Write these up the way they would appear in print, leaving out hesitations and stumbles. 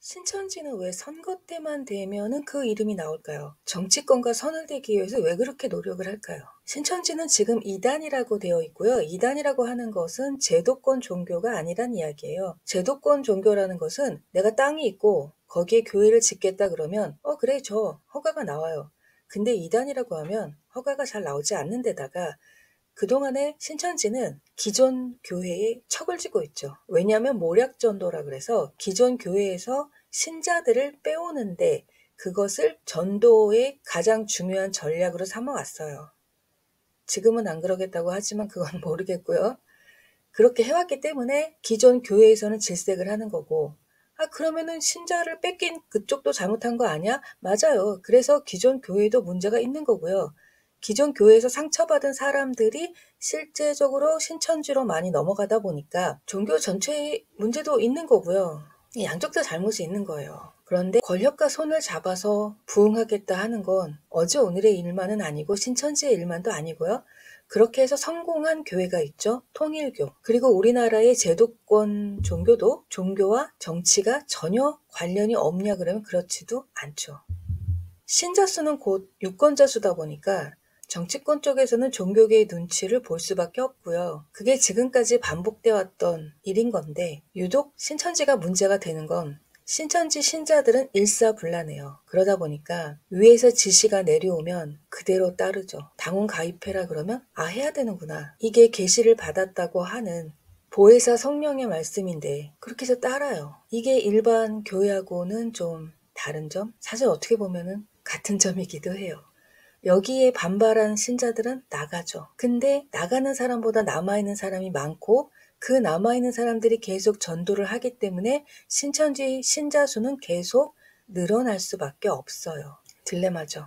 신천지는 왜 선거 때만 되면은 그 이름이 나올까요? 정치권과 선을 대기 위해서 왜 그렇게 노력을 할까요? 신천지는 지금 이단이라고 되어 있고요. 이단이라고 하는 것은 제도권 종교가 아니란 이야기예요. 제도권 종교라는 것은 내가 땅이 있고 거기에 교회를 짓겠다 그러면 그래 저 허가가 나와요. 근데 이단이라고 하면 허가가 잘 나오지 않는 데다가 그동안에 신천지는 기존 교회에 척을 지고 있죠. 왜냐하면 모략전도라 그래서 기존 교회에서 신자들을 빼오는데 그것을 전도의 가장 중요한 전략으로 삼아왔어요. 지금은 안 그러겠다고 하지만 그건 모르겠고요. 그렇게 해왔기 때문에 기존 교회에서는 질색을 하는 거고, 그러면은 신자를 뺏긴 그쪽도 잘못한 거 아니야? 맞아요. 그래서 기존 교회도 문제가 있는 거고요. 기존 교회에서 상처받은 사람들이 실제적으로 신천지로 많이 넘어가다 보니까 종교 전체에 문제도 있는 거고요. 양쪽 다 잘못이 있는 거예요. 그런데 권력과 손을 잡아서 부흥하겠다 하는 건 어제 오늘의 일만은 아니고 신천지의 일만도 아니고요. 그렇게 해서 성공한 교회가 있죠. 통일교. 그리고 우리나라의 제도권 종교도 종교와 정치가 전혀 관련이 없냐 그러면 그렇지도 않죠. 신자 수는 곧 유권자 수다 보니까 정치권 쪽에서는 종교계의 눈치를 볼 수밖에 없고요. 그게 지금까지 반복돼 왔던 일인 건데 유독 신천지가 문제가 되는 건 신천지 신자들은 일사불란해요. 그러다 보니까 위에서 지시가 내려오면 그대로 따르죠. 당원 가입해라 그러면 해야 되는구나. 이게 계시를 받았다고 하는 보혜사 성령의 말씀인데 그렇게 해서 따라요. 이게 일반 교회하고는 좀 다른 점? 사실 어떻게 보면은 같은 점이기도 해요. 여기에 반발한 신자들은 나가죠. 근데 나가는 사람보다 남아있는 사람이 많고 그 남아있는 사람들이 계속 전도를 하기 때문에 신천지 신자 수는 계속 늘어날 수밖에 없어요. 딜레마죠.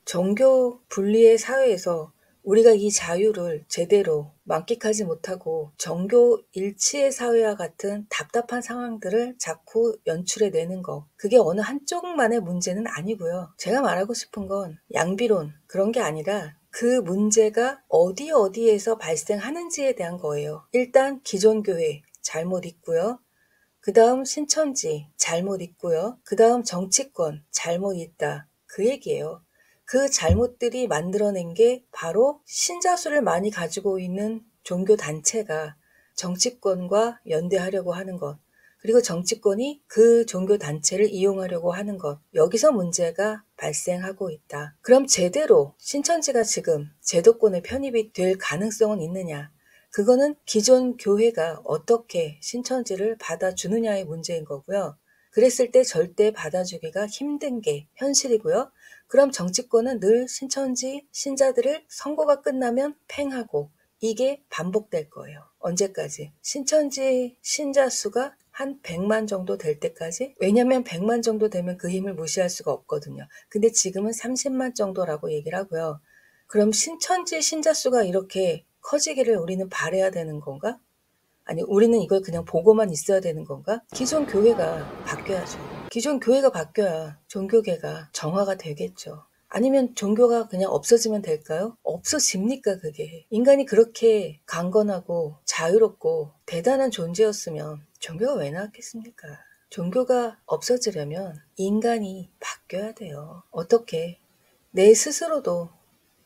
종교 분리의 사회에서 우리가 이 자유를 제대로 만끽하지 못하고 종교 일치의 사회와 같은 답답한 상황들을 자꾸 연출해내는 거. 그게 어느 한쪽만의 문제는 아니고요. 제가 말하고 싶은 건 양비론 그런 게 아니라 그 문제가 어디에서 발생하는지에 대한 거예요. 일단 기존 교회 잘못 있고요. 그 다음 신천지 잘못 있고요. 그 다음 정치권 잘못 있다. 그 얘기예요. 그 잘못들이 만들어낸 게 바로 신자 수를 많이 가지고 있는 종교 단체가 정치권과 연대하려고 하는 것. 그리고 정치권이 그 종교 단체를 이용하려고 하는 것. 여기서 문제가 발생하고 있다. 그럼 제대로 신천지가 지금 제도권에 편입이 될 가능성은 있느냐? 그거는 기존 교회가 어떻게 신천지를 받아주느냐의 문제인 거고요. 그랬을 때 절대 받아주기가 힘든 게 현실이고요. 그럼 정치권은 늘 신천지 신자들을 선거가 끝나면 팽하고 이게 반복될 거예요. 언제까지? 신천지 신자 수가 한 100만 정도 될 때까지? 왜냐면 100만 정도 되면 그 힘을 무시할 수가 없거든요. 근데 지금은 30만 정도라고 얘기를 하고요. 그럼 신천지 신자 수가 이렇게 커지기를 우리는 바라야 되는 건가? 아니, 우리는 이걸 그냥 보고만 있어야 되는 건가? 기존 교회가 바뀌어야죠. 기존 교회가 바뀌어야 종교계가 정화가 되겠죠. 아니면 종교가 그냥 없어지면 될까요? 없어집니까, 그게? 인간이 그렇게 강건하고 자유롭고 대단한 존재였으면 종교가 왜 나왔겠습니까? 종교가 없어지려면 인간이 바뀌어야 돼요. 어떻게? 내 스스로도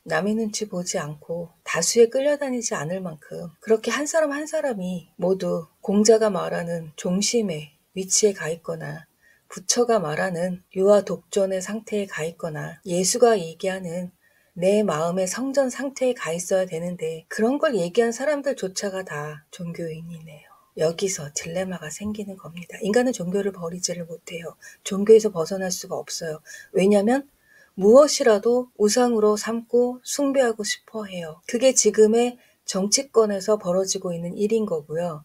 남의 눈치 보지 않고 다수에 끌려다니지 않을 만큼 그렇게 한 사람 한 사람이 모두 공자가 말하는 종심의 위치에 가 있거나 부처가 말하는 유아 독존의 상태에 가 있거나 예수가 얘기하는 내 마음의 성전 상태에 가 있어야 되는데 그런 걸 얘기한 사람들조차가 다 종교인이네요. 여기서 딜레마가 생기는 겁니다. 인간은 종교를 버리지를 못해요. 종교에서 벗어날 수가 없어요. 왜냐하면 무엇이라도 우상으로 삼고 숭배하고 싶어 해요. 그게 지금의 정치권에서 벌어지고 있는 일인 거고요.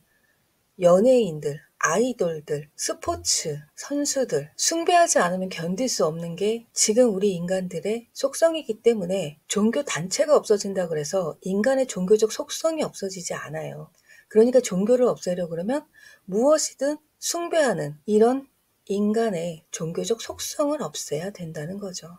연예인들, 아이돌들, 스포츠, 선수들, 숭배하지 않으면 견딜 수 없는 게 지금 우리 인간들의 속성이기 때문에 종교 단체가 없어진다 그래서 인간의 종교적 속성이 없어지지 않아요. 그러니까 종교를 없애려고 그러면 무엇이든 숭배하는 이런 인간의 종교적 속성을 없애야 된다는 거죠.